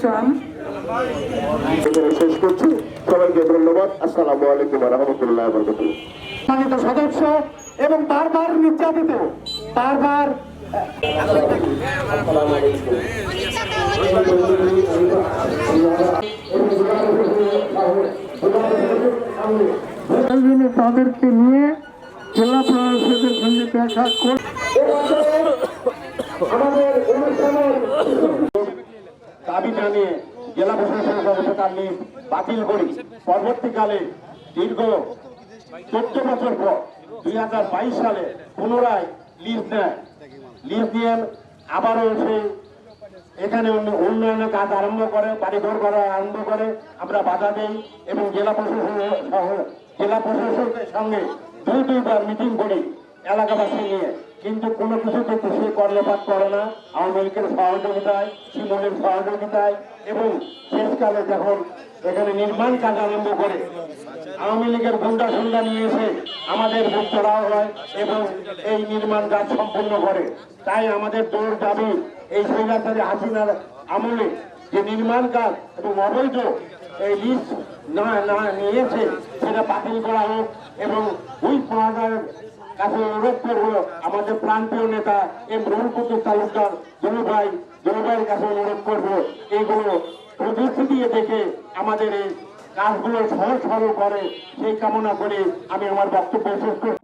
চান। শেষ করছি, সবাইকে ধন্যবাদ। আসসালামু আলাইকুম ওয়া রাহমাতুল্লাহি ওয়া বারাকাতুহু। সম্মানিত সদস্য এবং বারবার নির্যাতিত, বারবার তাদেরকে নিয়ে জেলা প্রশাসকের সঙ্গে দেখা করে আমাদের অনুষ্ঠানের দাবি জানিয়ে জেলা প্রশাসনের সদস্য তার লিস্ট বাতিল করি। পরবর্তীকালে দীর্ঘ 14 বছর পর 2022 সালে পুনরায় লিস্ট দেয়। লিস্ট দিয়ে আবারও সেই এখানে উন্নয়নের কাজ আরম্ভ করে, বাড়িঘর করা আরম্ভ করে। আমরা বাধা দেই এবং জেলা প্রশাসকের সঙ্গে দুইবার মিটিং করি এলাকাবাসী নিয়ে, কিন্তু কোনো কিছুতে সে কর্ণপাত করে না। আওয়ামী লীগের সহযোগিতায়, শিমুলের সহযোগিতায় এবং শেষকালে যখন এখানে নির্মাণ কাজ আরম্ভ করে আওয়ামী লীগের গুন্ডা সুন্দা নিয়ে এসে আমাদের বুক চড়াও হয় এবং এই নির্মাণ কাজ সম্পূর্ণ করে। তাই আমাদের জোর দাবি এই স্বৈরাচারী হাসিনার আমলে যে নির্মাণ কাজ এবং অবৈধ এই লিস্ট না নিয়েছে সেটা বাতিল করা হোক এবং ওই পড়ার কাছে অনুরোধ করবো আমাদের প্রান্তীয় নেতা এম রুহুল কুদ্দুস তালুকদার জলুভাইয়ের কাছে অনুরোধ করবো এইগুলো প্রযুক্তি দিয়ে দেখে আমাদের এই কাজগুলো সহজ সরল করে সেই কামনা করে আমি আমার বক্তব্য শেষ করছি।